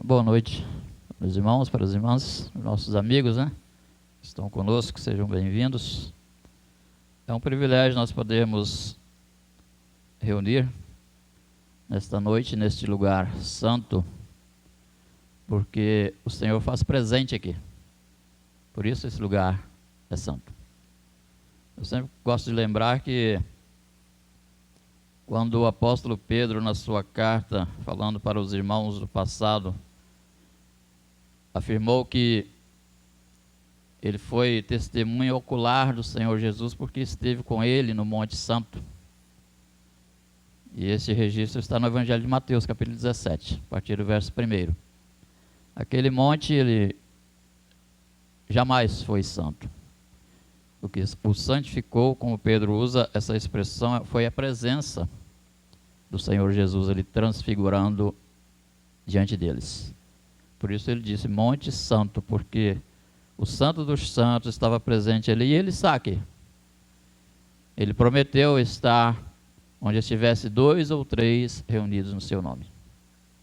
Boa noite, meus irmãos, para as irmãs, nossos amigos, que estão conosco, sejam bem-vindos. É um privilégio nós podermos reunir nesta noite, neste lugar santo, porque o Senhor faz presente aqui. Por isso esse lugar é santo. Eu sempre gosto de lembrar que quando o apóstolo Pedro, na sua carta, falando para os irmãos do passado, afirmou que ele foi testemunha ocular do Senhor Jesus porque esteve com ele no Monte Santo. E esse registro está no Evangelho de Mateus, capítulo 17, a partir do verso 1. Aquele monte, ele jamais foi santo. O que o santificou, como Pedro usa essa expressão, foi a presença do Senhor Jesus, ele transfigurando diante deles. Por isso ele disse Monte Santo, porque o Santo dos Santos estava presente ali e ele está aqui. Ele prometeu estar onde estivesse 2 ou 3 reunidos no seu nome.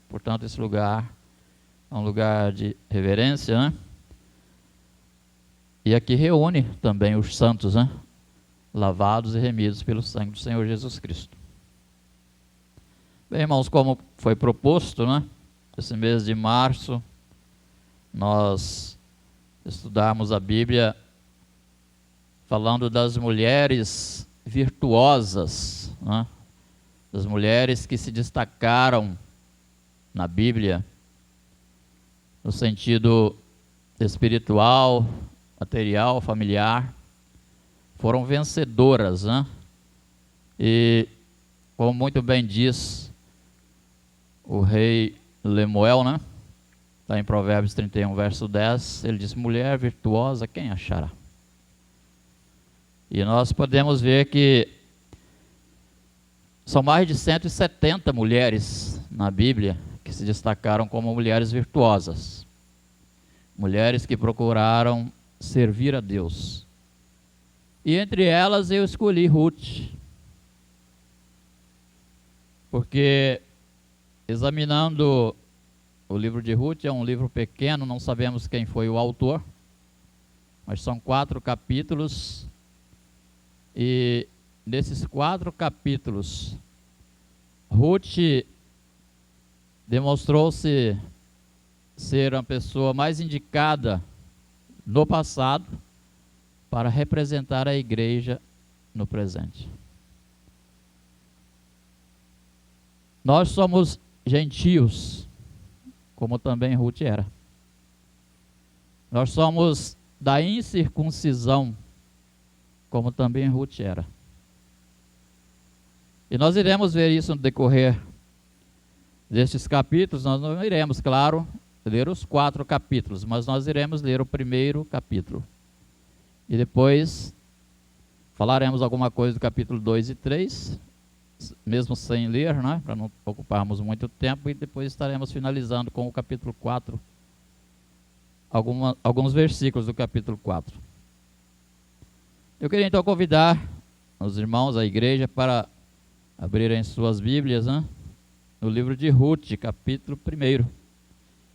Portanto, esse lugar é um lugar de reverência, E aqui reúne também os santos, lavados e remidos pelo sangue do Senhor Jesus Cristo. Bem, irmãos, como foi proposto, esse mês de março, nós estudarmos a Bíblia falando das mulheres virtuosas, das mulheres que se destacaram na Bíblia, no sentido espiritual, material, familiar, foram vencedoras, E, como muito bem diz o rei Lemuel, está em Provérbios 31, verso 10, ele diz, mulher virtuosa, quem achará? E nós podemos ver que são mais de 170 mulheres na Bíblia que se destacaram como mulheres virtuosas. Mulheres que procuraram servir a Deus. E entre elas eu escolhi Ruth. Porque examinando o livro de Ruth, é um livro pequeno, não sabemos quem foi o autor, mas são 4 capítulos, e nesses 4 capítulos, Ruth demonstrou-se ser a pessoa mais indicada no passado para representar a igreja no presente. Nós somos gentios, como também Ruth era. Nós somos da incircuncisão, como também Ruth era. E nós iremos ver isso no decorrer destes capítulos. Nós não iremos, claro, ler os 4 capítulos, mas nós iremos ler o primeiro capítulo. E depois falaremos alguma coisa do capítulo 2 e 3, mesmo sem ler, para não ocuparmos muito tempo, e depois estaremos finalizando com o capítulo 4, alguns versículos do capítulo 4. Eu queria então convidar os irmãos, a igreja, para abrirem suas Bíblias, no livro de Ruth, capítulo 1.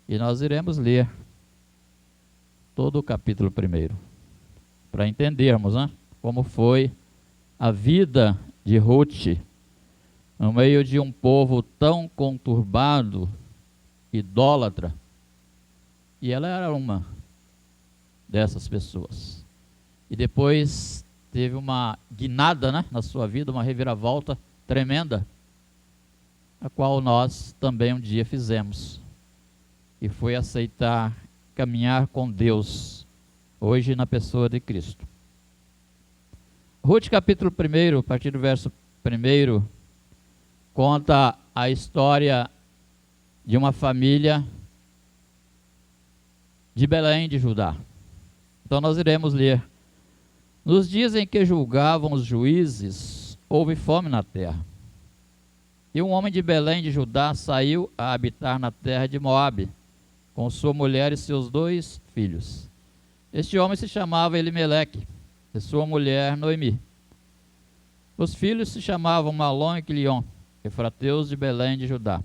E nós iremos ler todo o capítulo 1, para entendermos, como foi a vida de Ruth, no meio de um povo tão conturbado, idólatra, e ela era uma dessas pessoas. E depois teve uma guinada, na sua vida, uma reviravolta tremenda, a qual nós também um dia fizemos. E foi aceitar caminhar com Deus, hoje na pessoa de Cristo. Ruth capítulo 1, a partir do verso 1, conta a história de uma família de Belém de Judá. Então nós iremos ler. Nos dias em que julgavam os juízes, houve fome na terra. E um homem de Belém de Judá saiu a habitar na terra de Moabe, com sua mulher e seus 2 filhos. Este homem se chamava Elimeleque, e sua mulher Noemi. Os filhos se chamavam Malom e Quilion, efrateus de Belém de Judá.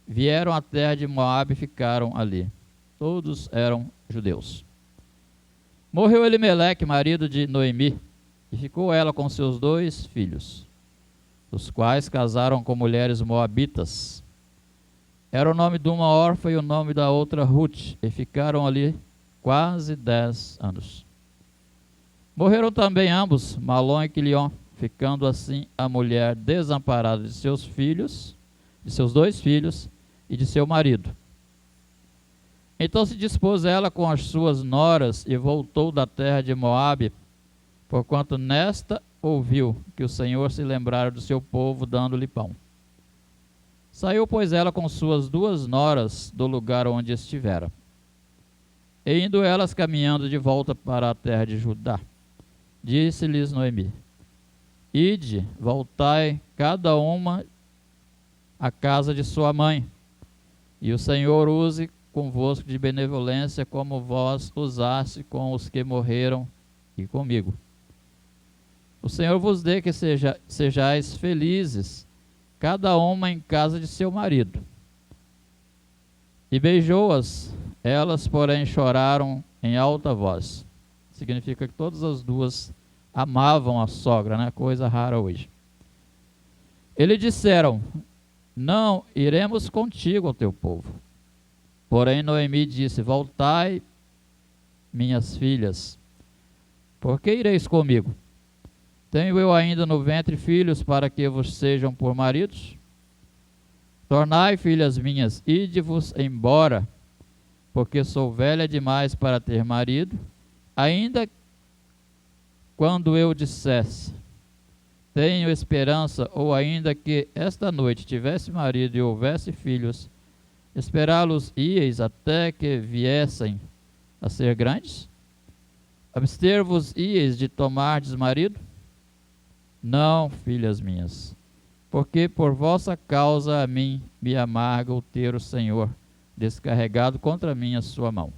vieram à terra de Moabe e ficaram ali. Todos eram judeus. Morreu Elimeleque, marido de Noemi, e ficou ela com seus 2 filhos, os quais casaram com mulheres moabitas. Era o nome de uma órfã e o nome da outra Ruth, e ficaram ali quase 10 anos. Morreram também ambos, Malom e Quilion, ficando assim a mulher desamparada de seus filhos, de seus 2 filhos e de seu marido. Então se dispôs ela com as suas noras e voltou da terra de Moabe, porquanto nesta ouviu que o Senhor se lembrara do seu povo, dando-lhe pão. Saiu, pois, ela com suas 2 noras do lugar onde estivera. E indo elas caminhando de volta para a terra de Judá, disse-lhes Noemi: Ide, voltai cada uma à casa de sua mãe, e o Senhor use convosco de benevolência, como vós usaste com os que morreram e comigo. O Senhor vos dê que sejais felizes, cada uma em casa de seu marido. E beijou-as, elas, porém, choraram em alta voz. Significa que todas as 2 amavam a sogra, né? Coisa rara hoje. Eles disseram: Não iremos contigo ao teu povo. Porém Noemi disse: Voltai, minhas filhas, por que ireis comigo? Tenho eu ainda no ventre filhos para que vos sejam por maridos? Tornai, filhas minhas, ide-vos embora, porque sou velha demais para ter marido, ainda quando eu dissesse: tenho esperança, ou ainda que esta noite tivesse marido e houvesse filhos, esperá-los ieis até que viessem a ser grandes? Abster-vos ieis de tomardes marido? Não, filhas minhas, porque por vossa causa a mim me amarga o ter o Senhor descarregado contra mim a sua mão.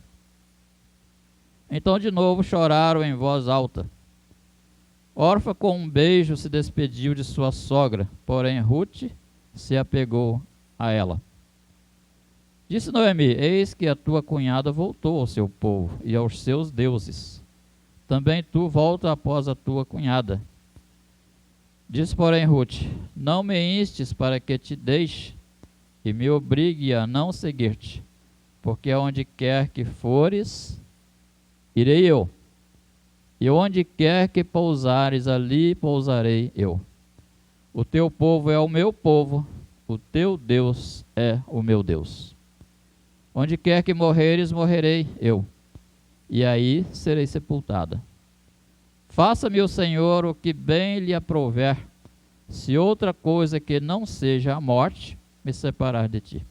Então de novo choraram em voz alta. Orfa com um beijo se despediu de sua sogra, porém Ruth se apegou a ela. Disse Noemi: Eis que a tua cunhada voltou ao seu povo e aos seus deuses. Também tu volta após a tua cunhada. Disse, porém, Ruth: Não me instes para que te deixe e me obrigue a não seguir-te, porque aonde quer que fores, irei eu, e onde quer que pousares, ali pousarei eu. O teu povo é o meu povo, o teu Deus é o meu Deus. Onde quer que morreres, morrerei eu, e aí serei sepultada. Faça-me o Senhor o que bem lhe aprouver, se outra coisa que não seja a morte me separar de ti.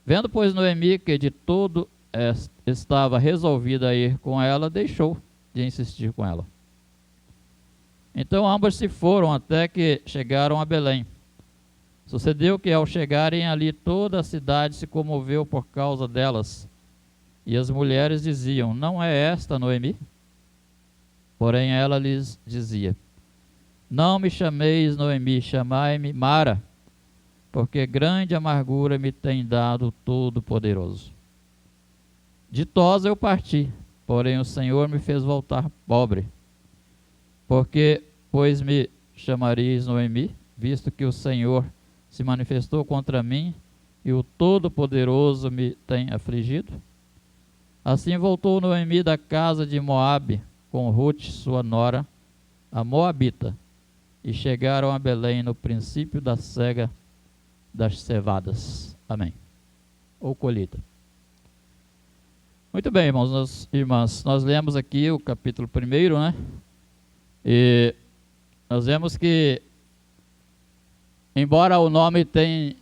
Vendo, pois, Noemi que de todo estava resolvida a ir com ela, deixou de insistir com ela. Então ambas se foram até que chegaram a Belém. Sucedeu que ao chegarem ali, toda a cidade se comoveu por causa delas, e as mulheres diziam: Não é esta Noemi? Porém ela lhes dizia: Não me chameis Noemi, chamai-me Mara, porque grande amargura me tem dado o Todo-Poderoso. Ditosa eu parti, porém o Senhor me fez voltar pobre. Porque, pois me chamareis Noemi, visto que o Senhor se manifestou contra mim e o Todo-Poderoso me tem afligido? Assim voltou Noemi da casa de Moabe, com Ruth, sua nora, a Moabita, e chegaram a Belém no princípio da cega das cevadas. Amém. Ou colheita. Muito bem, irmãos, irmãs, nós lemos aqui o capítulo 1, né? E nós vemos que, embora o nome tenha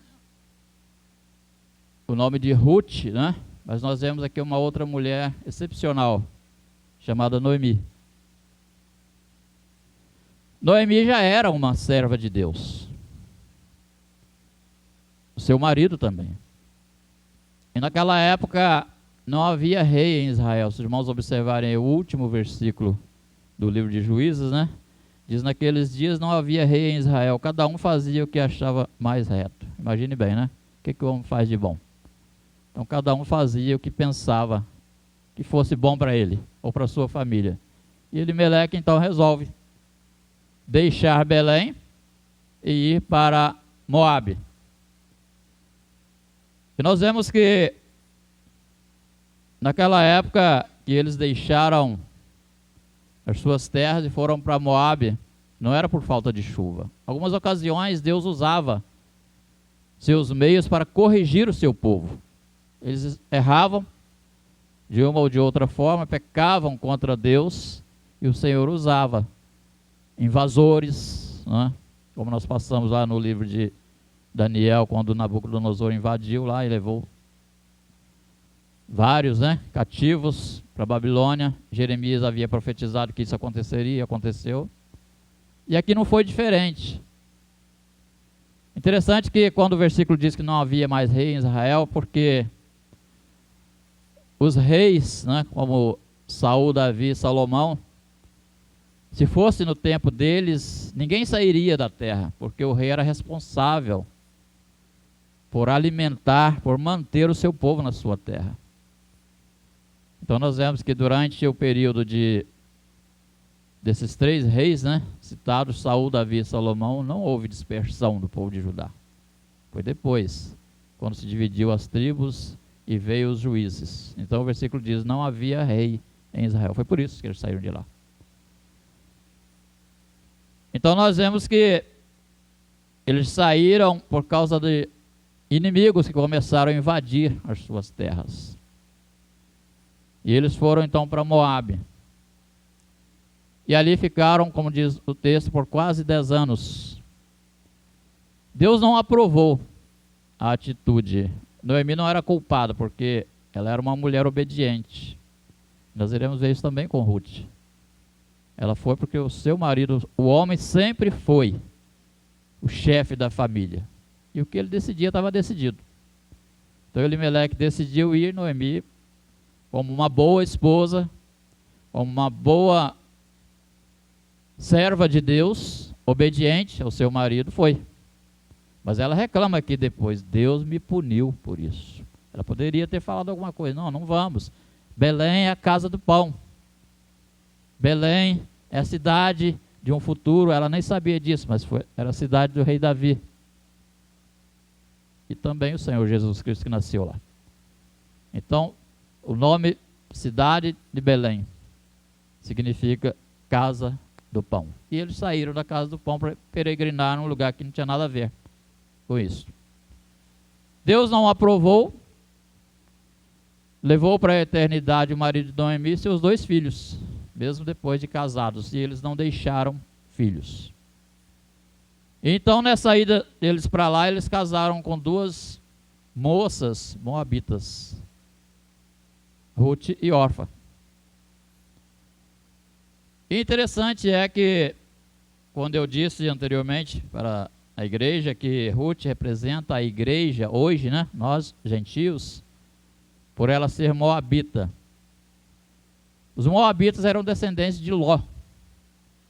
o nome de Ruth, né? Mas nós vemos aqui uma outra mulher excepcional, chamada Noemi. Noemi já era uma serva de Deus. O seu marido também. E naquela época não havia rei em Israel. Se os irmãos observarem o último versículo do livro de Juízes, né? Diz: naqueles dias não havia rei em Israel. Cada um fazia o que achava mais reto. Imagine bem, né? que o homem faz de bom? Então cada um fazia o que pensava que fosse bom para ele ou para sua família. E Elimeleque então resolve deixar Belém e ir para Moabe. E nós vemos que naquela época que eles deixaram as suas terras e foram para Moabe, não era por falta de chuva. Algumas ocasiões Deus usava seus meios para corrigir o seu povo. Eles erravam de uma ou de outra forma, pecavam contra Deus, e o Senhor usava invasores, né? Como nós passamos lá no livro de Daniel, quando Nabucodonosor invadiu lá e levou vários, né, cativos para Babilônia. Jeremias havia profetizado que isso aconteceria, aconteceu. E aqui não foi diferente. Interessante que quando o versículo diz que não havia mais rei em Israel, porque os reis, né, como Saul, Davi e Salomão, se fosse no tempo deles, ninguém sairia da terra, porque o rei era responsável por alimentar, por manter o seu povo na sua terra. Então nós vemos que durante o período desses 3 reis, né, citados, Saul, Davi e Salomão, não houve dispersão do povo de Judá. Foi depois, quando se dividiu as tribos e veio os juízes. Então o versículo diz, não havia rei em Israel. Foi por isso que eles saíram de lá. Então nós vemos que eles saíram por causa de inimigos que começaram a invadir as suas terras. E eles foram então para Moabe. E ali ficaram, como diz o texto, por quase 10 anos. Deus não aprovou a atitude. Noemi não era culpada, porque ela era uma mulher obediente. Nós iremos ver isso também com Ruth. Ela foi porque o seu marido, o homem, sempre foi o chefe da família. E o que ele decidia estava decidido. Então Elimeleque decidiu ir. Noemi, como uma boa esposa, como uma boa serva de Deus, obediente ao seu marido, foi. Mas ela reclama aqui depois, Deus me puniu por isso. Ela poderia ter falado alguma coisa, não, não vamos. Belém é a casa do pão. Belém é a cidade de um futuro, ela nem sabia disso, mas era a cidade do rei Davi. E também o Senhor Jesus Cristo que nasceu lá. Então, o nome cidade de Belém significa casa do pão. E eles saíram da casa do pão para peregrinar num lugar que não tinha nada a ver com isso. Deus não aprovou, levou para a eternidade o marido de Noemi e seus 2 filhos, mesmo depois de casados, e eles não deixaram filhos. Então, nessa ida deles para lá, eles casaram com 2 moças moabitas, Ruth e Orfa. E interessante é que, quando eu disse anteriormente para a igreja que Ruth representa a igreja hoje, né, nós gentios, por ela ser moabita. Os moabitas eram descendentes de Ló.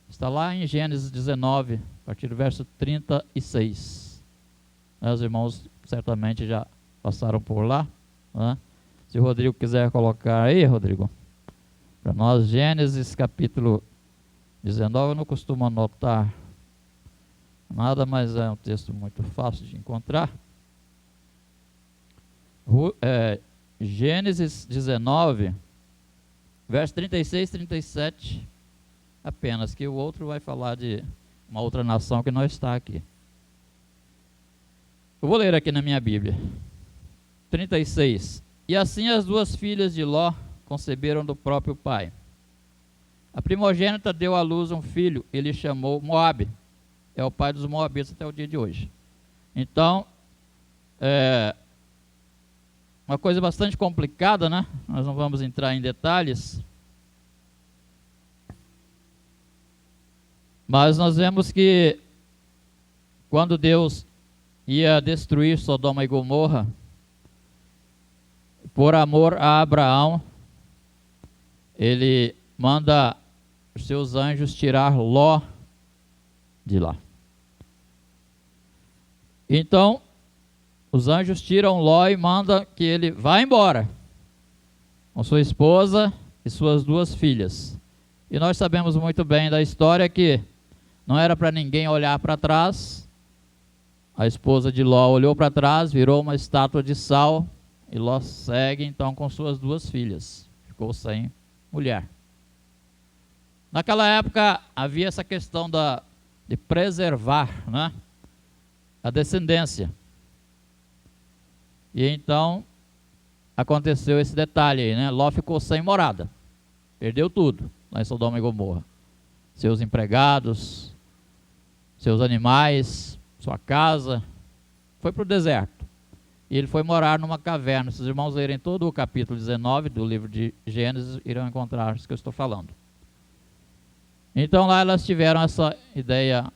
Está lá em Gênesis 19, a partir do verso 36. Os irmãos certamente já passaram por lá, né? Se o Rodrigo quiser colocar aí, Rodrigo, para nós, Gênesis capítulo 19, eu não costumo anotar nada, mas é um texto muito fácil de encontrar. Gênesis 19, verso 36 e 37, apenas, que o outro vai falar de uma outra nação que não está aqui. Eu vou ler aqui na minha Bíblia. 36. E assim as 2 filhas de Ló conceberam do próprio pai. A primogênita deu à luz um filho, ele chamou Moabe. É o pai dos moabitas até o dia de hoje. Então, uma coisa bastante complicada, né? Nós não vamos entrar em detalhes. Mas nós vemos que quando Deus ia destruir Sodoma e Gomorra, por amor a Abraão, ele manda os seus anjos tirar Ló de lá. Então, os anjos tiram Ló e mandam que ele vá embora com sua esposa e suas 2 filhas. E nós sabemos muito bem da história que não era para ninguém olhar para trás. A esposa de Ló olhou para trás, virou uma estátua de sal, e Ló segue então com suas 2 filhas. Ficou sem mulher. Naquela época havia essa questão de preservar, né, a descendência. E então aconteceu esse detalhe aí, né? Ló ficou sem morada. Perdeu tudo lá em Sodoma e Gomorra. Seus empregados, seus animais, sua casa. Foi para o deserto. E ele foi morar numa caverna. Se os irmãos lerem todo o capítulo 19 do livro de Gênesis, irão encontrar isso que eu estou falando. Então lá elas tiveram essa ideia,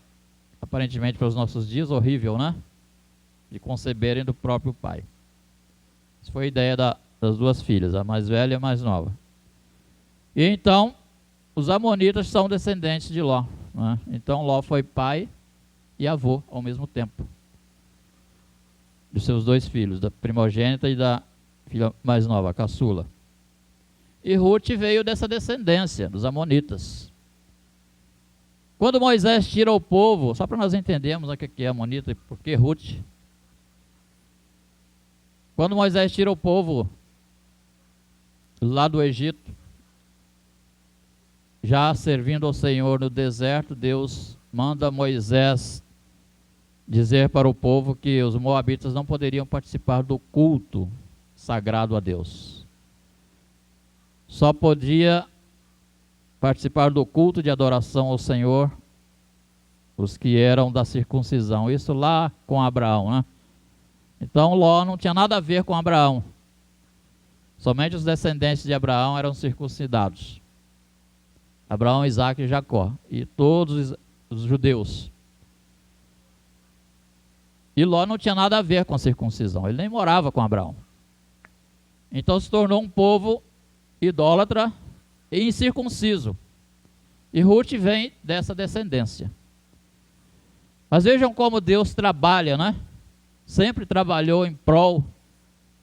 aparentemente para os nossos dias, horrível, né? De conceberem do próprio pai. Isso foi a ideia das 2 filhas, a mais velha e a mais nova. E então, os amonitas são descendentes de Ló, né? Então Ló foi pai e avô ao mesmo tempo dos seus 2 filhos, da primogênita e da filha mais nova, a caçula. E Ruth veio dessa descendência dos amonitas. Quando Moisés tira o povo, só para nós entendermos o que é amonita e por que Ruth. Quando Moisés tira o povo lá do Egito, já servindo ao Senhor no deserto, Deus manda Moisés dizer para o povo que os moabitas não poderiam participar do culto sagrado a Deus. Só podia participar do culto de adoração ao Senhor os que eram da circuncisão. Isso lá com Abraão, né? Então Ló não tinha nada a ver com Abraão. Somente os descendentes de Abraão eram circuncidados. Abraão, Isaac e Jacó. E todos os judeus. E Ló não tinha nada a ver com a circuncisão. Ele nem morava com Abraão. Então se tornou um povo idólatra e incircunciso. E Ruth vem dessa descendência. Mas vejam como Deus trabalha, né? Sempre trabalhou em prol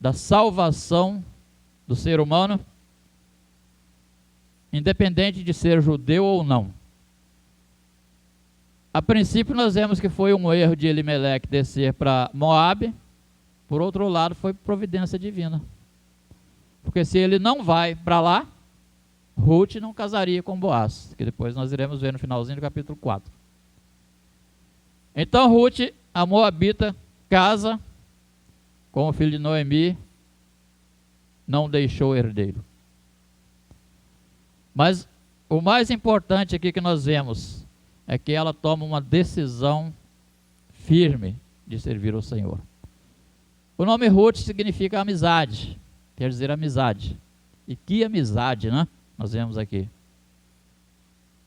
da salvação do ser humano, independente de ser judeu ou não. A princípio nós vemos que foi um erro de Elimeleque descer para Moabe. Por outro lado, foi providência divina. Porque se ele não vai para lá, Ruth não casaria com Boaz, que depois nós iremos ver no finalzinho do capítulo 4. Então Ruth, a moabita, casa com o filho de Noemi, não deixou herdeiro. Mas o mais importante aqui que nós vemos é que ela toma uma decisão firme de servir ao Senhor. O nome Ruth significa amizade, quer dizer amizade. E que amizade, né? Nós vemos aqui.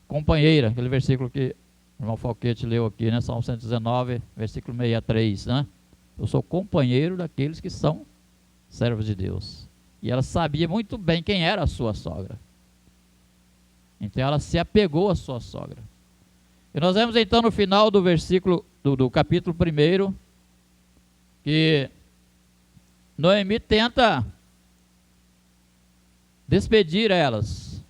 Companheira, aquele versículo que o irmão Falquete leu aqui, né? Salmo 119, versículo 63, né? Eu sou companheiro daqueles que são servos de Deus. E ela sabia muito bem quem era a sua sogra. Então ela se apegou à sua sogra. E nós vemos então no final do versículo, do capítulo 1, que Noemi tenta despedir elas.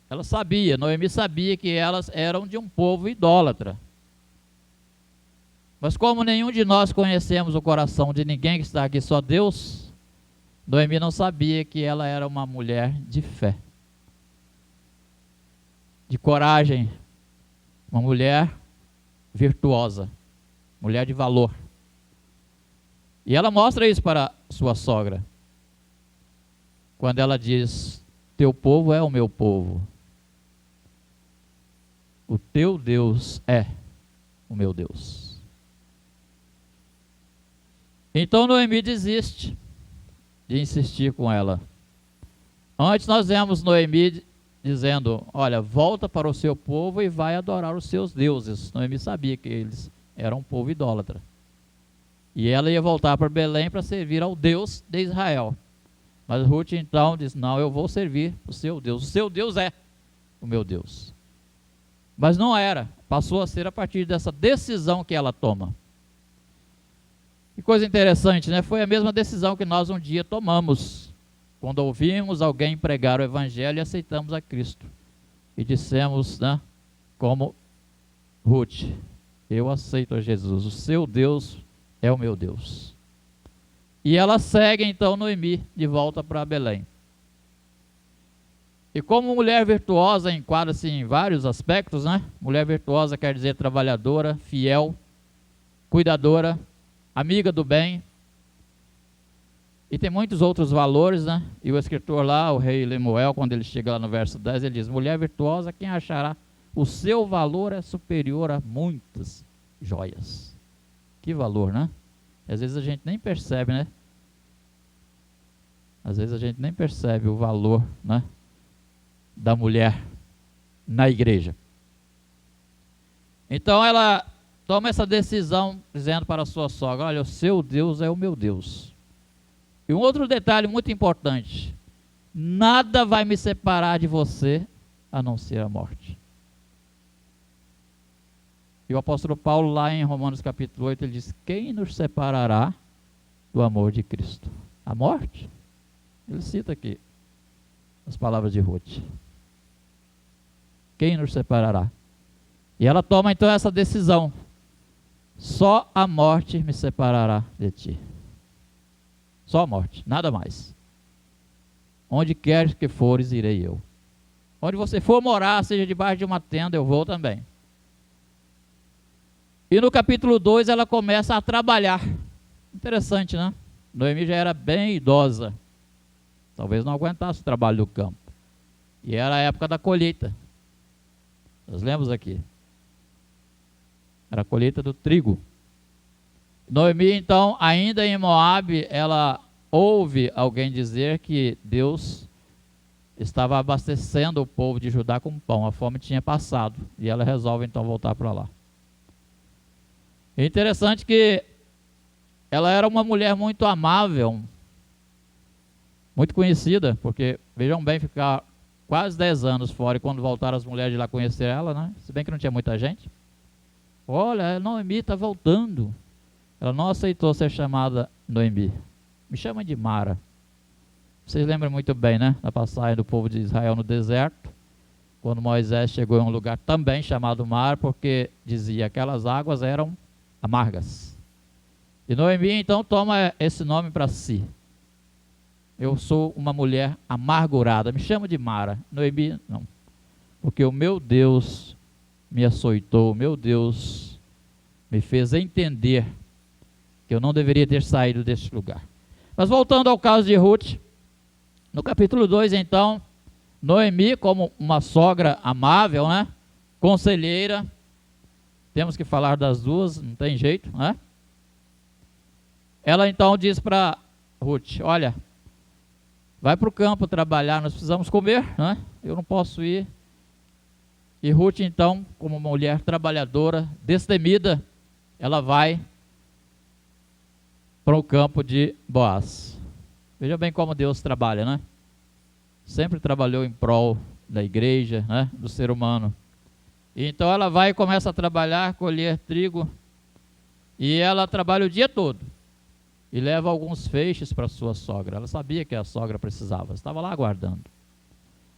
Ela sabia, Noemi sabia que elas eram de um povo idólatra. Mas como nenhum de nós conhecemos o coração de ninguém que está aqui, só Deus, Noemi não sabia que ela era uma mulher de fé, de coragem, uma mulher virtuosa, mulher de valor. E ela mostra isso para sua sogra, quando ela diz: teu povo é o meu povo, o teu Deus é o meu Deus. Então Noemi desiste de insistir com ela. Antes nós vemos Noemi dizendo: olha, volta para o seu povo e vai adorar os seus deuses. Noemi sabia que eles eram um povo idólatra. E ela ia voltar para Belém para servir ao Deus de Israel. Mas Ruth então diz: não, eu vou servir o seu Deus. O seu Deus é o meu Deus. Mas não era. Passou a ser a partir dessa decisão que ela toma. Que coisa interessante, né? Foi a mesma decisão que nós um dia tomamos, quando ouvimos alguém pregar o Evangelho e aceitamos a Cristo. E dissemos, né, como Ruth, eu aceito a Jesus, o seu Deus é o meu Deus. E ela segue então Noemi de volta para Belém. E como mulher virtuosa enquadra-se em vários aspectos, né? Mulher virtuosa quer dizer trabalhadora, fiel, cuidadora, amiga do bem. E tem muitos outros valores, né? E o escritor lá, o rei Lemuel, quando ele chega lá no verso 10, ele diz, mulher virtuosa, quem achará? O seu valor é superior a muitas joias. Que valor, né? Às vezes a gente nem percebe, né? Às vezes a gente nem percebe o valor, né, da mulher na igreja. Então ela toma essa decisão dizendo para a sua sogra, olha, o seu Deus é o meu Deus. E um outro detalhe muito importante, nada vai me separar de você a não ser a morte. E o apóstolo Paulo lá em Romanos capítulo 8, ele diz, quem nos separará do amor de Cristo? A morte? Ele cita aqui as palavras de Ruth. Quem nos separará? E ela toma então essa decisão. Só a morte me separará de ti. Só a morte, nada mais. Onde quer que fores, irei eu. Onde você for morar, seja debaixo de uma tenda, eu vou também. E no capítulo 2 ela começa a trabalhar. Interessante, né? Noemi já era bem idosa. Talvez não aguentasse o trabalho do campo. E era a época da colheita. Nós lemos aqui. Era a colheita do trigo. Noemi, então, ainda em Moabe, ela ouve alguém dizer que Deus estava abastecendo o povo de Judá com pão. A fome tinha passado. E ela resolve, então, voltar para lá. É interessante que ela era uma mulher muito amável, muito conhecida, porque, vejam bem, ficar quase 10 anos fora e quando voltaram as mulheres de lá conhecer ela, né? Se bem que não tinha muita gente. Olha, a Noemi está voltando. Ela não aceitou ser chamada Noemi. Me chama de Mara. Vocês lembram muito bem, né? Da passagem do povo de Israel no deserto, quando Moisés chegou em um lugar também chamado Mar, porque dizia que aquelas águas eram amargas. E Noemi então toma esse nome para si. Eu sou uma mulher amargurada, me chama de Mara. Noemi, não. Porque o meu Deus me açoitou, o meu Deus me fez entender que eu não deveria ter saído deste lugar. Mas voltando ao caso de Ruth, no capítulo 2 então, Noemi, como uma sogra amável, né? Conselheira, temos que falar das duas, não tem jeito, né? Ela então diz para Ruth, olha, vai para o campo trabalhar, nós precisamos comer, né? Eu não posso ir. E Ruth então, como uma mulher trabalhadora, destemida, ela vai para o campo de Boaz. Veja bem como Deus trabalha, né? Sempre trabalhou em prol da igreja, né? Do ser humano. E então ela vai e começa a trabalhar, colher trigo, e ela trabalha o dia todo. E leva alguns feixes para sua sogra. Ela sabia que a sogra precisava, estava lá aguardando.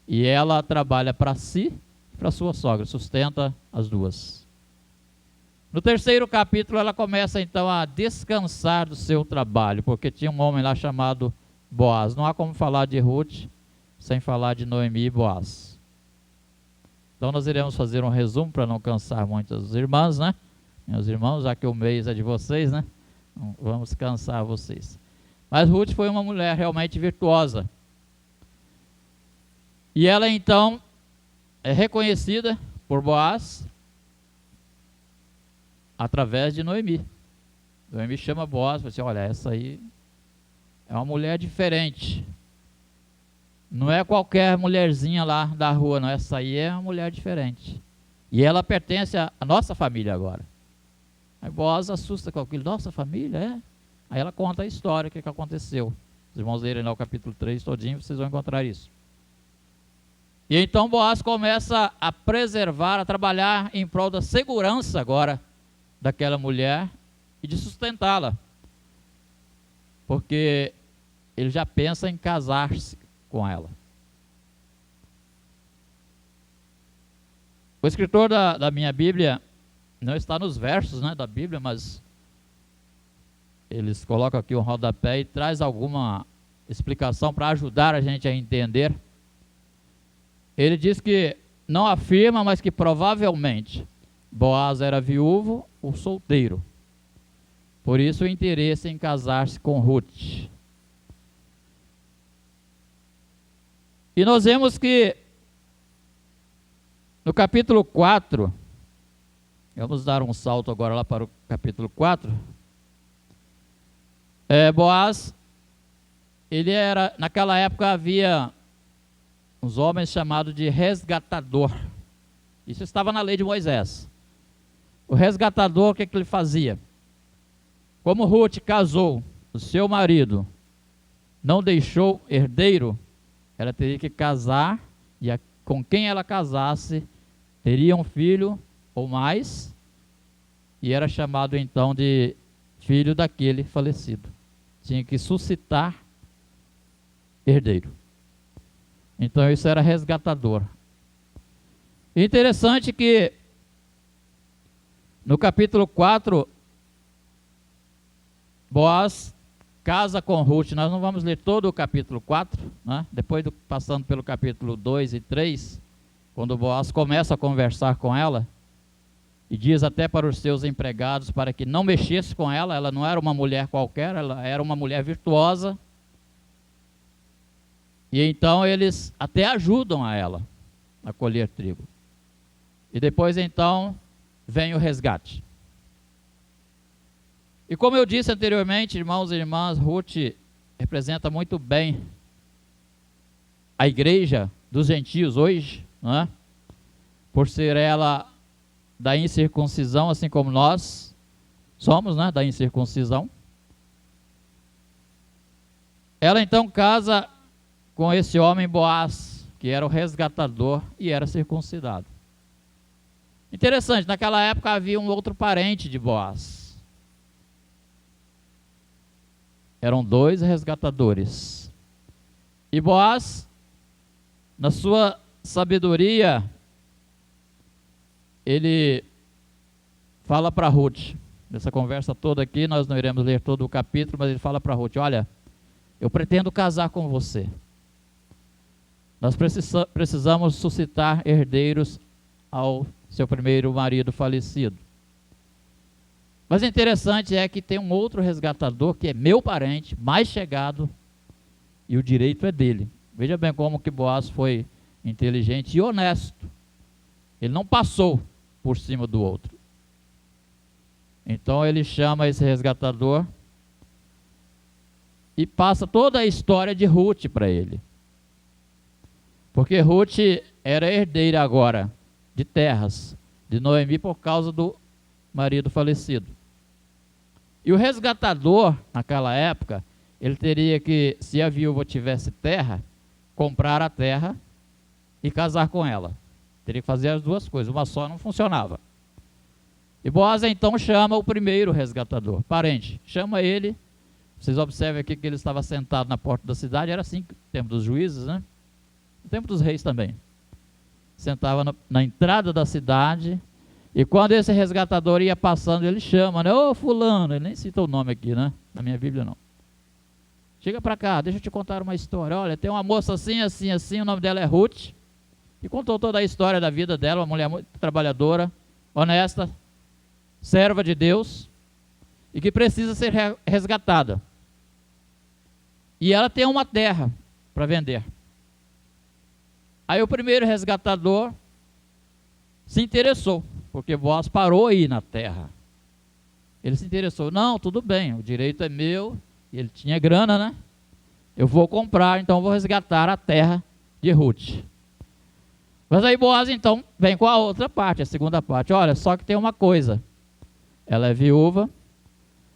E ela trabalha para si e para sua sogra, sustenta as duas. No terceiro capítulo ela começa então a descansar do seu trabalho, porque tinha um homem lá chamado Boaz. Não há como falar de Ruth sem falar de Noemi e Boaz. Então nós iremos fazer um resumo para não cansar muitas irmãs, né? Meus irmãos, já que o mês é de vocês, né? Não vamos cansar vocês. Mas Ruth foi uma mulher realmente virtuosa. E ela então é reconhecida por Boaz através de Noemi. Noemi chama Boaz e fala assim, olha, essa aí é uma mulher diferente. Não é qualquer mulherzinha lá da rua, não. Essa aí é uma mulher diferente. E ela pertence à nossa família agora. Aí Boaz assusta com aquilo, nossa família, é? Aí ela conta a história, o que aconteceu. Os irmãos lerem lá o capítulo 3 todinho, vocês vão encontrar isso. E então Boaz começa a preservar, a trabalhar em prol da segurança agora daquela mulher e de sustentá-la. porque ele já pensa em casar-se com ela. O escritor da minha Bíblia não está nos versos, né, da Bíblia, mas eles colocam aqui um rodapé e traz alguma explicação para ajudar a gente a entender. Ele diz que não afirma, mas que provavelmente Boaz era viúvo ou solteiro. Por isso o interesse em casar-se com Ruth. E nós vemos que no capítulo 4, vamos dar um salto agora lá para o capítulo 4. Boaz, ele era, naquela época havia uns homens chamados de resgatador. Isso estava na lei de Moisés. O resgatador, o que ele fazia? Como Ruth casou, o seu marido não deixou herdeiro, ela teria que casar, e com quem ela casasse, teria um filho ou mais, e era chamado então de filho daquele falecido. Tinha que suscitar herdeiro. Então isso era resgatador. Interessante que no capítulo 4, Boaz casa com Ruth. Nós não vamos ler todo o capítulo 4, né? Depois passando pelo capítulo 2 e 3, quando Boaz começa a conversar com ela, e diz até para os seus empregados para que não mexesse com ela. Ela não era uma mulher qualquer, ela era uma mulher virtuosa. E então eles até ajudam a ela a colher trigo. E depois então vem o resgate. E como eu disse anteriormente, irmãos e irmãs, Ruth representa muito bem a igreja dos gentios hoje, não é? Por ser ela da incircuncisão, assim como nós somos, né, da incircuncisão. Ela então casa com esse homem Boaz, que era o resgatador e era circuncidado. Interessante, naquela época havia um outro parente de Boaz. Eram dois resgatadores. E Boaz, na sua sabedoria, ele fala para Ruth, nessa conversa toda aqui, nós não iremos ler todo o capítulo, mas ele fala para Ruth: olha, eu pretendo casar com você. Nós precisamos suscitar herdeiros ao seu primeiro marido falecido. Mas o interessante é que tem um outro resgatador que é meu parente, mais chegado, e o direito é dele. Veja bem como que Boaz foi inteligente e honesto. Ele não passou por cima do outro. Então ele chama esse resgatador e passa toda a história de Ruth para ele. Porque Ruth era herdeira agora de terras de Noemi por causa do marido falecido. E o resgatador, naquela época, ele teria que, se a viúva tivesse terra, comprar a terra e casar com ela. Teria que fazer as duas coisas, uma só não funcionava. E Boaz então chama o primeiro resgatador, parente, chama ele. Vocês observem aqui que ele estava sentado na porta da cidade, era assim no tempo dos juízes, né? No tempo dos reis também. Sentava na entrada da cidade, e quando esse resgatador ia passando, ele chama, né? Ô fulano, ele nem cita o nome aqui, né? Na minha Bíblia não. Chega para cá, deixa eu te contar uma história. Olha, tem uma moça assim, assim, assim, o nome dela é Ruth. E contou toda a história da vida dela, uma mulher muito trabalhadora, honesta, serva de Deus, e que precisa ser resgatada. E ela tem uma terra para vender. Aí o primeiro resgatador se interessou, porque Boaz parou aí na terra. Ele se interessou: não, tudo bem, o direito é meu, e ele tinha grana, né? Eu vou comprar, então vou resgatar a terra de Ruth. Mas aí Boaz então vem com a outra parte, a segunda parte. Olha, só que tem uma coisa. Ela é viúva,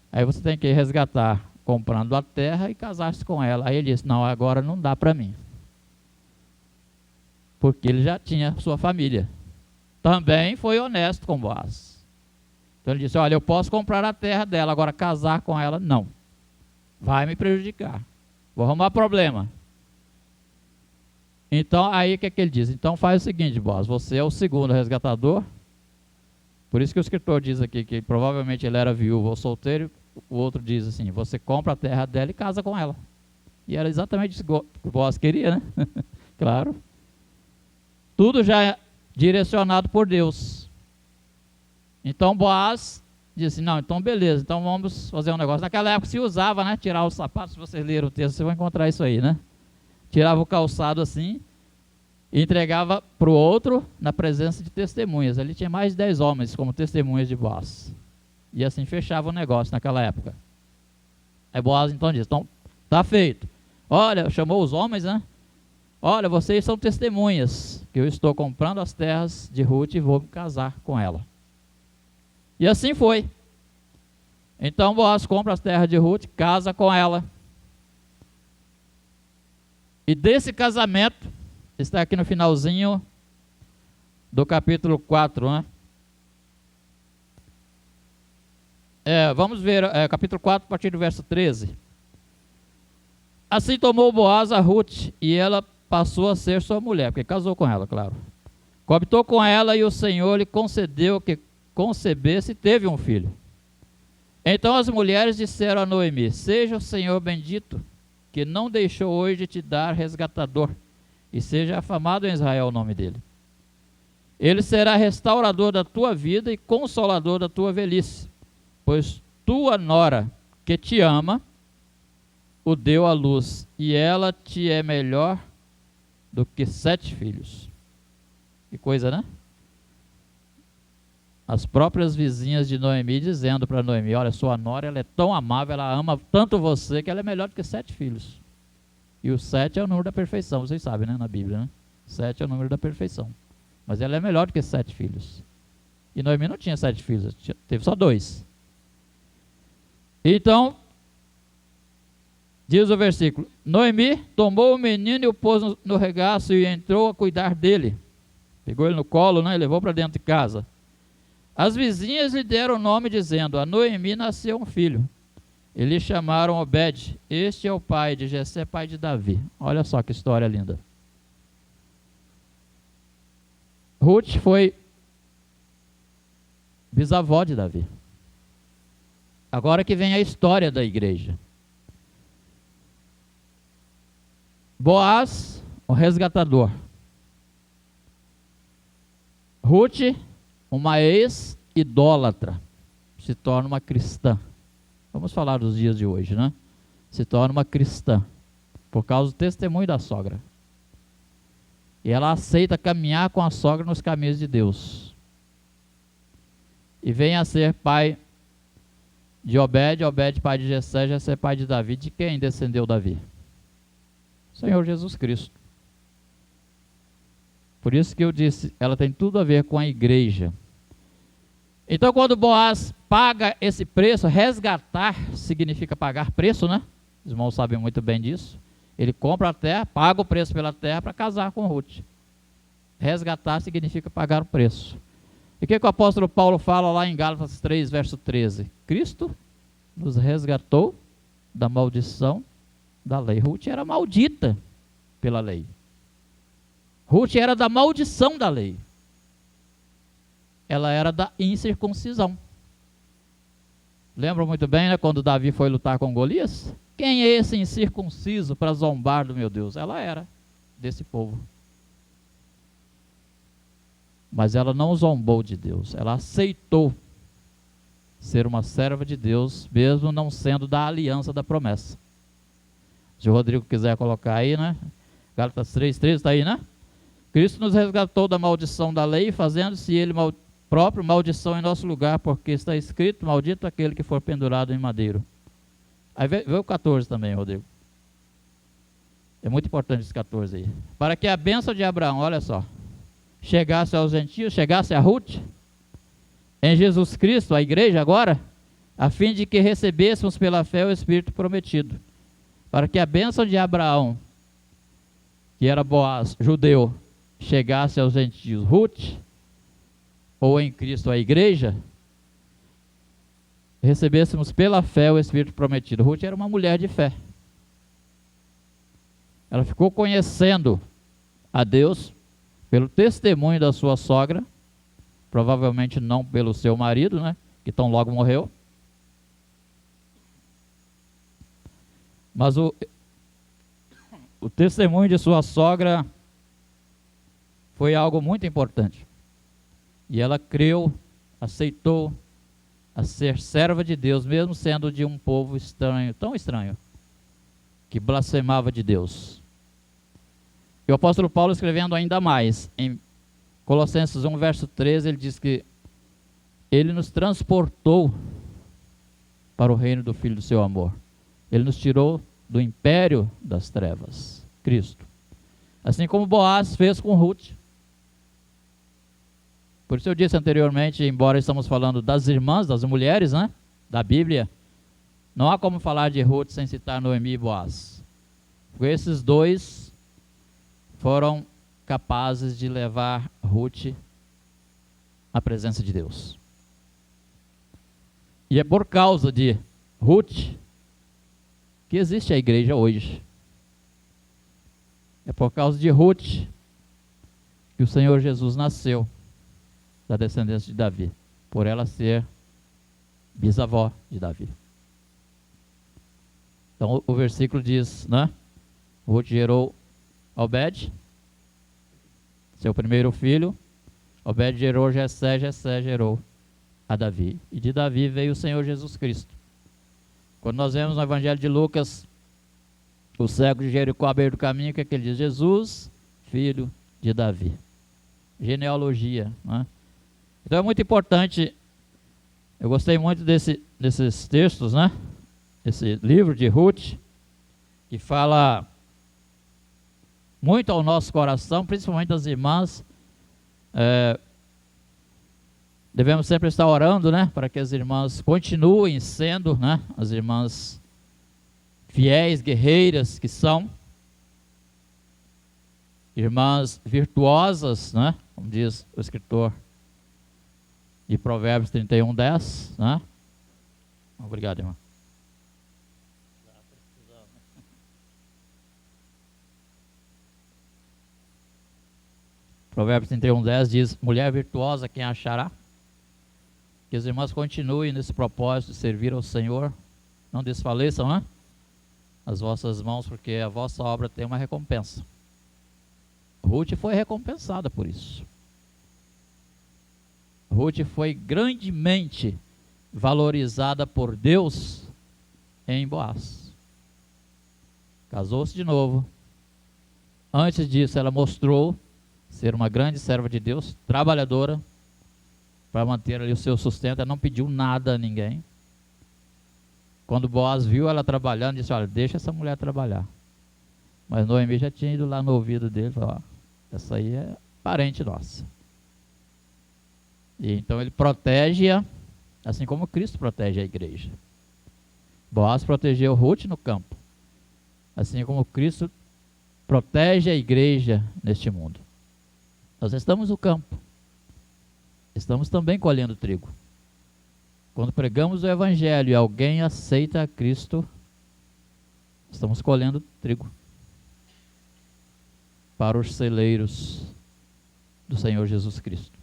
aí você tem que resgatar comprando a terra e casar-se com ela. Aí ele disse: não, agora não dá para mim. Porque ele já tinha sua família. Também foi honesto com Boaz. Então ele disse: olha, eu posso comprar a terra dela, agora casar com ela, não. vai me prejudicar, vou arrumar problema. Então, aí o que ele diz? Então faz o seguinte, Boaz, você é o segundo resgatador. Por isso que o escritor diz aqui que provavelmente ele era viúvo ou solteiro. O outro diz assim, você compra a terra dela e casa com ela. E era exatamente isso que o Boaz queria, né? Claro. Tudo já direcionado por Deus. Então Boaz disse, não, então beleza, então vamos fazer um negócio. Naquela época se usava, né, tirar os sapatos. Se vocês leram o texto, vocês vão encontrar isso aí, né? Tirava o calçado assim e entregava para o outro na presença de testemunhas. Ali tinha mais de 10 homens como testemunhas de Boaz. E assim fechava o negócio naquela época. Aí Boaz então disse, então tá feito. Olha, chamou os homens, né? Olha, vocês são testemunhas que eu estou comprando as terras de Ruth e vou me casar com ela. E assim foi. Então Boaz compra as terras de Ruth, casa com ela. E desse casamento, está aqui no finalzinho do capítulo 4, né? Vamos ver, capítulo 4, a partir do verso 13. Assim tomou Boaz a Ruth, e ela passou a ser sua mulher, porque casou com ela, claro. Coabitou com ela, e o Senhor lhe concedeu que concebesse e teve um filho. Então as mulheres disseram a Noemi, seja o Senhor bendito, que não deixou hoje de te dar resgatador, e seja afamado em Israel o nome dele. Ele será restaurador da tua vida e consolador da tua velhice, pois tua nora, que te ama, o deu à luz, e ela te é melhor do que 7 filhos. Que coisa, né? As próprias vizinhas de Noemi dizendo para Noemi, olha, sua nora ela é tão amável, ela ama tanto você, que ela é melhor do que 7 filhos. E o 7 é o número da perfeição, vocês sabem, né, na Bíblia, né? 7 é o número da perfeição. Mas ela é melhor do que 7 filhos. E Noemi não tinha 7 filhos, teve só 2. Então, diz o versículo, Noemi tomou o menino e o pôs no regaço e entrou a cuidar dele. Pegou ele no colo, né, e levou para dentro de casa. As vizinhas lhe deram o nome dizendo, a Noemi nasceu um filho. E lhe chamaram Obed, este é o pai de Jessé, pai de Davi. Olha só que história linda. Ruth foi bisavó de Davi. Agora que vem a história da igreja. Boaz, o resgatador. Ruth, uma ex-idólatra, se torna uma cristã. Vamos falar dos dias de hoje, né? Se torna uma cristã, por causa do testemunho da sogra. E ela aceita caminhar com a sogra nos caminhos de Deus. E vem a ser pai de Obed, Obed pai de Jessé, Jessé pai de Davi. De quem descendeu Davi? Senhor Jesus Cristo. Por isso que eu disse, ela tem tudo a ver com a igreja. Então quando Boaz paga esse preço, resgatar significa pagar preço, né? Os irmãos sabem muito bem disso. Ele compra a terra, paga o preço pela terra para casar com Ruth. Resgatar significa pagar o preço. E o que o apóstolo Paulo fala lá em Gálatas 3, verso 13? Cristo nos resgatou da maldição da lei. Ruth era maldita pela lei. Ruth era da maldição da lei. Ela era da incircuncisão. Lembra muito bem, né, quando Davi foi lutar com Golias? Quem é esse incircunciso para zombar do meu Deus? Ela era desse povo. Mas ela não zombou de Deus. Ela aceitou ser uma serva de Deus, mesmo não sendo da aliança da promessa. Se o Rodrigo quiser colocar aí, né? Gálatas 3:13 está aí, né? Cristo nos resgatou da maldição da lei, fazendo-se ele próprio maldição em nosso lugar, porque está escrito, maldito aquele que for pendurado em madeiro. Aí vê o 14 também, Rodrigo. É muito importante esse 14 aí. Para que a bênção de Abraão, olha só, chegasse aos gentios, chegasse a Ruth, em Jesus Cristo, a igreja agora, a fim de que recebêssemos pela fé o Espírito prometido. Para que a bênção de Abraão, que era Boaz, judeu, chegasse aos gentios, Ruth, ou em Cristo a igreja, recebêssemos pela fé o Espírito prometido. Ruth era uma mulher de fé. Ela ficou conhecendo a Deus pelo testemunho da sua sogra, provavelmente não pelo seu marido, né, que tão logo morreu. Mas o testemunho de sua sogra foi algo muito importante. E ela creu, aceitou a ser serva de Deus, mesmo sendo de um povo estranho, tão estranho, que blasfemava de Deus. E o apóstolo Paulo, escrevendo ainda mais, em Colossenses 1, verso 13, ele diz que ele nos transportou para o reino do Filho do seu amor. Ele nos tirou do império das trevas, Cristo. Assim como Boaz fez com Ruth. Por isso eu disse anteriormente, embora estamos falando das irmãs, das mulheres, né, da Bíblia, não há como falar de Ruth sem citar Noemi e Boaz. Porque esses dois foram capazes de levar Ruth à presença de Deus. E é por causa de Ruth que existe a igreja hoje. É por causa de Ruth que o Senhor Jesus nasceu, da descendência de Davi, por ela ser bisavó de Davi. Então o versículo diz, né? Ruth gerou Obed, seu primeiro filho. Obed gerou Jessé, Jessé gerou a Davi. E de Davi veio o Senhor Jesus Cristo. Quando nós vemos no Evangelho de Lucas, o cego de Jericó à beira do caminho, o que é que ele diz? Jesus, filho de Davi. Genealogia, né? Então é muito importante, eu gostei muito desses textos, né? Esse livro de Ruth, que fala muito ao nosso coração, principalmente as irmãs. Devemos sempre estar orando, né, para que as irmãs continuem sendo, né, as irmãs fiéis, guerreiras que são, irmãs virtuosas, né, como diz o escritor de Provérbios 31:10, né? Obrigado, irmão. Provérbios 31:10 diz: mulher virtuosa quem achará? Que as irmãs continuem nesse propósito de servir ao Senhor, não desfaleçam, né, as vossas mãos, porque a vossa obra tem uma recompensa. Ruth foi recompensada por isso. Ruth foi grandemente valorizada por Deus em Boaz. Casou-se de novo. Antes disso, ela mostrou ser uma grande serva de Deus, trabalhadora, para manter ali o seu sustento. Ela não pediu nada a ninguém. Quando Boaz viu ela trabalhando, disse: olha, deixa essa mulher trabalhar. Mas Noemi já tinha ido lá no ouvido dele e falou: ó, essa aí é parente nossa. E então ele protege-a, assim como Cristo protege a igreja. Boaz protegeu Ruth no campo, assim como Cristo protege a igreja neste mundo. Nós estamos no campo, estamos também colhendo trigo. Quando pregamos o Evangelho e alguém aceita a Cristo, estamos colhendo trigo para os celeiros do Senhor Jesus Cristo.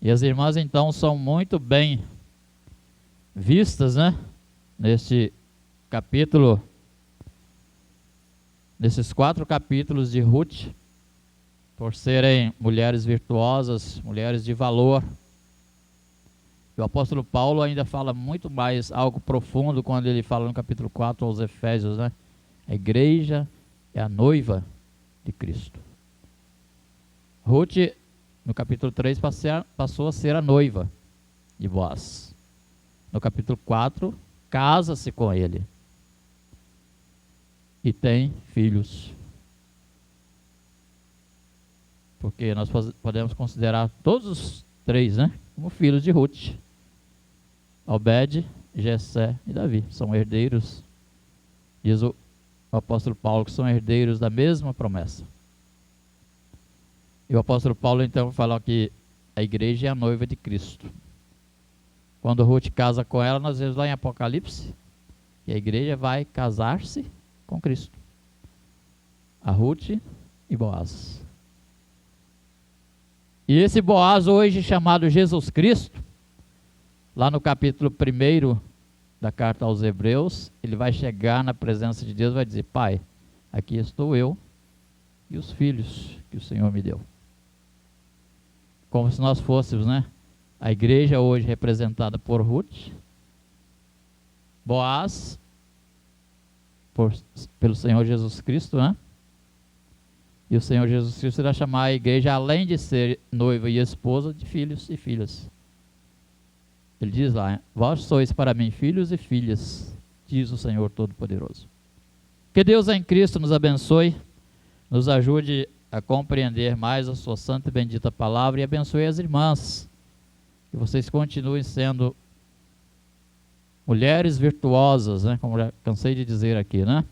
E as irmãs então são muito bem vistas, né, neste capítulo, nesses 4 capítulos de Ruth, por serem mulheres virtuosas, mulheres de valor. E o apóstolo Paulo ainda fala muito mais, algo profundo, quando ele fala no capítulo 4 aos Efésios, né? A igreja é a noiva de Cristo. Ruth, no capítulo 3, passou a ser a noiva de Boaz. No capítulo 4, casa-se com ele. E tem filhos. Porque nós podemos considerar todos os 3, né, como filhos de Ruth. Obed, Jessé e Davi. São herdeiros, diz o apóstolo Paulo, que são herdeiros da mesma promessa. E o apóstolo Paulo então fala que a igreja é a noiva de Cristo. Quando Ruth casa com ela, nós vemos lá em Apocalipse, que a igreja vai casar-se com Cristo. A Ruth e Boaz. E esse Boaz hoje chamado Jesus Cristo, lá no capítulo 1 da carta aos Hebreus, ele vai chegar na presença de Deus e vai dizer: Pai, aqui estou eu e os filhos que o Senhor me deu. Como se nós fôssemos, né? A igreja hoje representada por Ruth, Boaz, pelo Senhor Jesus Cristo, né? E o Senhor Jesus Cristo irá chamar a igreja, além de ser noiva e esposa, de filhos e filhas. Ele diz lá: vós sois para mim filhos e filhas, diz o Senhor Todo-Poderoso. Que Deus em Cristo nos abençoe, nos ajude a compreender mais a sua santa e bendita palavra, e abençoe as irmãs. Que vocês continuem sendo mulheres virtuosas, né? Como já cansei de dizer aqui, né?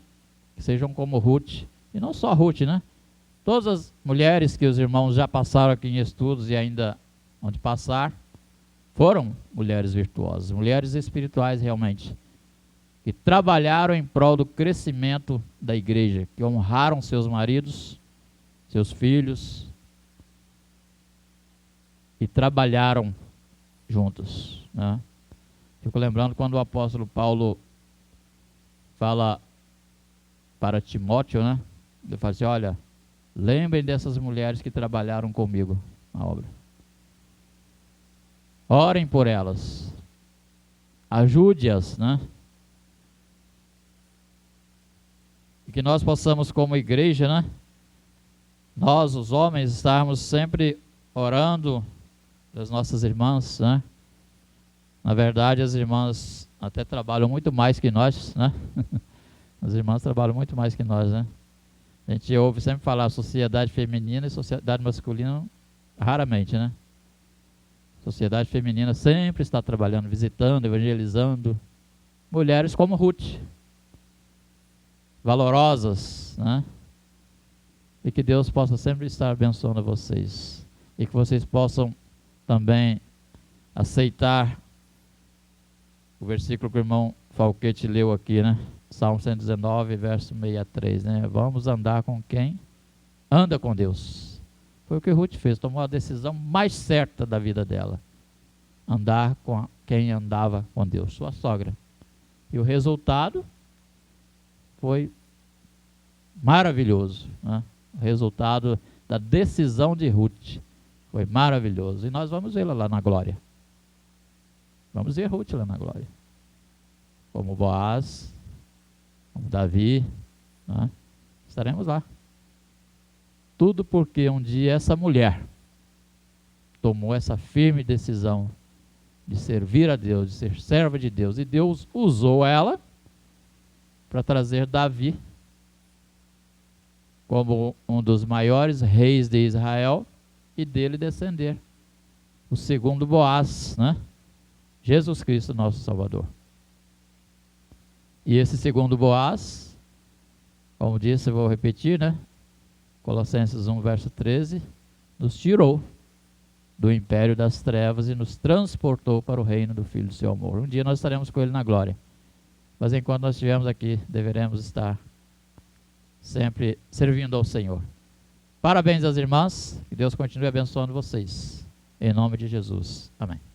Que sejam como Ruth, e não só Ruth, né? Todas as mulheres que os irmãos já passaram aqui em estudos e ainda vão de passar, foram mulheres virtuosas, mulheres espirituais realmente, que trabalharam em prol do crescimento da igreja, que honraram seus maridos, seus filhos, e trabalharam juntos, né? Fico lembrando quando o apóstolo Paulo fala para Timóteo, né? Ele fala assim: olha, lembrem dessas mulheres que trabalharam comigo na obra. Orem por elas. Ajude-as, né? E que nós possamos, como igreja, né? Nós, os homens, estarmos sempre orando pelas nossas irmãs, né? Na verdade, as irmãs até trabalham muito mais que nós, né? As irmãs trabalham muito mais que nós, né? A gente ouve sempre falar sociedade feminina e sociedade masculina, raramente, né? Sociedade feminina sempre está trabalhando, visitando, evangelizando. Mulheres como Ruth, valorosas, né? E que Deus possa sempre estar abençoando vocês. E que vocês possam também aceitar o versículo que o irmão Falquete leu aqui, né? Salmo 119, verso 63, né? Vamos andar com quem anda com Deus. Foi o que Ruth fez, tomou a decisão mais certa da vida dela. Andar com quem andava com Deus, sua sogra. E o resultado foi maravilhoso, né? O resultado da decisão de Ruth foi maravilhoso. E nós vamos vê-la lá na glória. Vamos ver Ruth lá na glória. Como Boaz, como Davi, né? Estaremos lá. Tudo porque um dia essa mulher tomou essa firme decisão de servir a Deus, de ser serva de Deus. E Deus usou ela para trazer Davi como um dos maiores reis de Israel e dele descender o segundo Boaz, né? Jesus Cristo, nosso Salvador. E esse segundo Boaz, como disse, eu vou repetir, né? Colossenses 1, verso 13, nos tirou do império das trevas e nos transportou para o reino do Filho do seu amor. Um dia nós estaremos com ele na glória. Mas enquanto nós estivermos aqui, deveremos estar sempre servindo ao Senhor. Parabéns às irmãs, que Deus continue abençoando vocês. Em nome de Jesus. Amém.